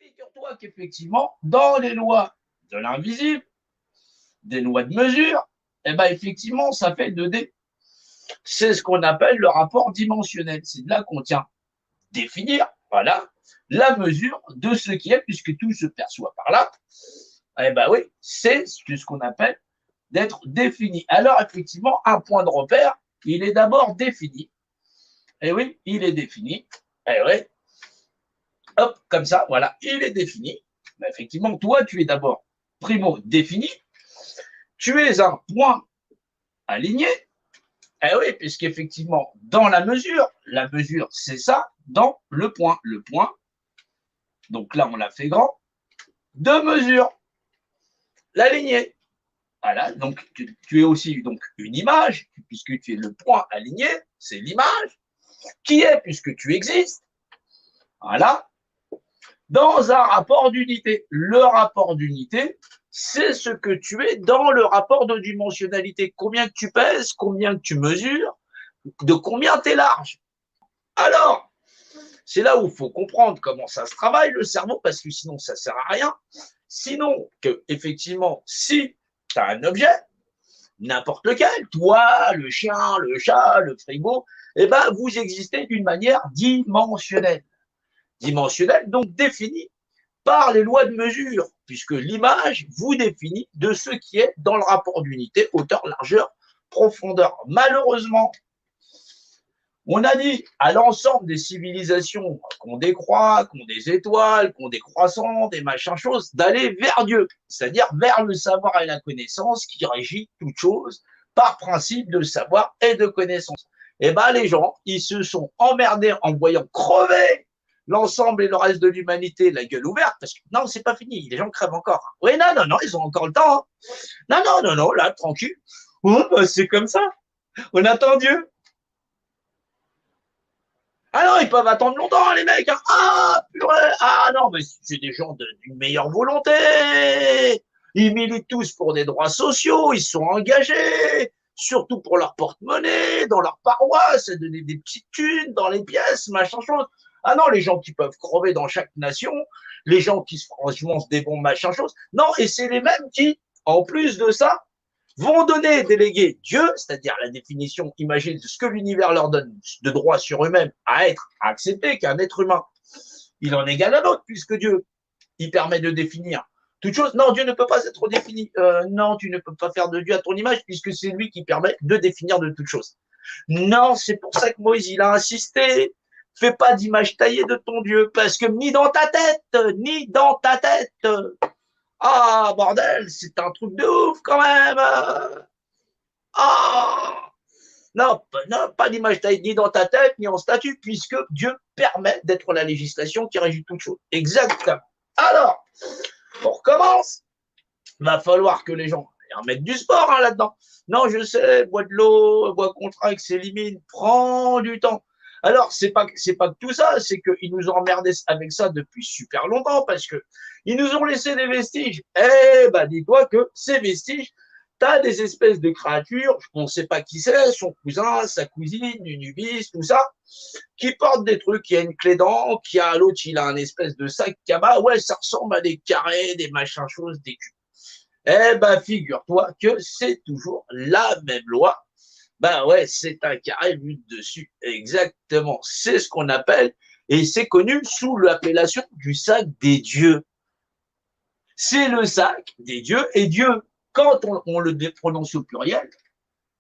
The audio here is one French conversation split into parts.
Figure-toi qu'effectivement, dans les lois de l'invisible, des lois de mesure, eh ben effectivement, ça fait 2D. C'est ce qu'on appelle le rapport dimensionnel. C'est de là qu'on tient définir, voilà, la mesure de ce qui est, puisque tout se perçoit par là. Eh ben oui, c'est ce qu'on appelle d'être défini. Alors effectivement, un point de repère, il est d'abord défini. Eh oui, il est défini. Eh oui, hop, comme ça, voilà, il est défini. Mais effectivement, toi, tu es d'abord, primo, défini. Tu es un point aligné. Eh oui, puisqu'effectivement, dans la mesure, c'est ça, dans le point. Le point, donc là, on l'a fait grand, de mesure, la lignée. Voilà, donc tu es aussi donc une image, puisque tu es le point aligné, c'est l'image, qui est, puisque tu existes, voilà, dans un rapport d'unité. Le rapport d'unité, c'est ce que tu es dans le rapport de dimensionnalité. Combien que tu pèses, combien que tu mesures, de combien tu es large. Alors, c'est là où il faut comprendre comment ça se travaille, le cerveau, parce que sinon, ça ne sert à rien. Sinon, que, effectivement, si tu as un objet, n'importe lequel, toi, le chien, le chat, le frigo, eh ben, vous existez d'une manière dimensionnelle. Dimensionnelle, donc définie par les lois de mesure, puisque l'image vous définit de ce qui est dans le rapport d'unité, hauteur, largeur, profondeur. Malheureusement, on a dit à l'ensemble des civilisations qu'on des croix, qu'on des étoiles, qu'on des croissants, des machins choses, d'aller vers Dieu, c'est-à-dire vers le savoir et la connaissance qui régit toute chose par principe de savoir et de connaissance. Et ben les gens, ils se sont emmerdés en voyant crever l'ensemble et le reste de l'humanité la gueule ouverte, parce que non, c'est pas fini, les gens crèvent encore. Oui, non, ils ont encore le temps. Non, là, tranquille. Oh, bah, c'est comme ça. On attend Dieu. Ah non, ils peuvent attendre longtemps, les mecs. Hein. Ah, purée. Ah non, mais c'est des gens d'une meilleure volonté. Ils militent tous pour des droits sociaux, ils sont engagés, surtout pour leur porte-monnaie, dans leur paroisse, donner des petites thunes dans les pièces, machin chose. Ah non, les gens qui peuvent crever dans chaque nation, les gens qui franchement se débondent, machin chose. Non, et c'est les mêmes qui, en plus de ça, vont donner, déléguer Dieu, c'est-à-dire la définition imagée de ce que l'univers leur donne de droit sur eux-mêmes à être, à accepter qu'un être humain, il en égale un autre, puisque Dieu, il permet de définir toute chose. Non, Dieu ne peut pas être défini. Non, tu ne peux pas faire de Dieu à ton image, puisque c'est lui qui permet de définir de toute chose. Non, c'est pour ça que Moïse, il a insisté. Fais pas d'image taillée de ton Dieu, parce que ni dans ta tête, ni dans ta tête. Ah, bordel, c'est un truc de ouf quand même. Ah, non, pas d'image taillée ni dans ta tête, ni en statut, puisque Dieu permet d'être la législation qui régit toute chose. Exactement. Alors, on recommence. Il va falloir que les gens remettent du sport hein, là-dedans. Non, je sais, bois de l'eau, bois contract, s'élimine, prend du temps. Alors, c'est pas que tout ça, c'est qu'ils nous ont emmerdés avec ça depuis super longtemps parce que ils nous ont laissé des vestiges. Eh ben, dis-toi que ces vestiges, t'as des espèces de créatures, on ne sait pas qui c'est, son cousin, sa cousine, une nubis, tout ça, qui portent des trucs, qui a une clé d'encre, qui a l'autre, il a un espèce de sac cabas, ouais, ça ressemble à des carrés, des machins choses, des cubes. Eh ben, figure-toi que c'est toujours la même loi. Ben ouais, c'est un carré vu de dessus. Exactement. C'est ce qu'on appelle, et c'est connu sous l'appellation du sac des dieux. C'est le sac des dieux, et Dieu, quand on le prononce au pluriel,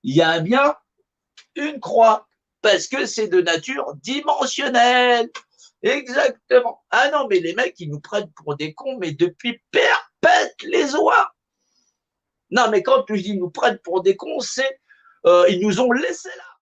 il y a bien une croix, parce que c'est de nature dimensionnelle. Exactement. Ah non, mais les mecs, ils nous prennent pour des cons, mais depuis perpète les oies. Non, mais quand je dis nous prennent pour des cons, c'est ils nous ont laissé là.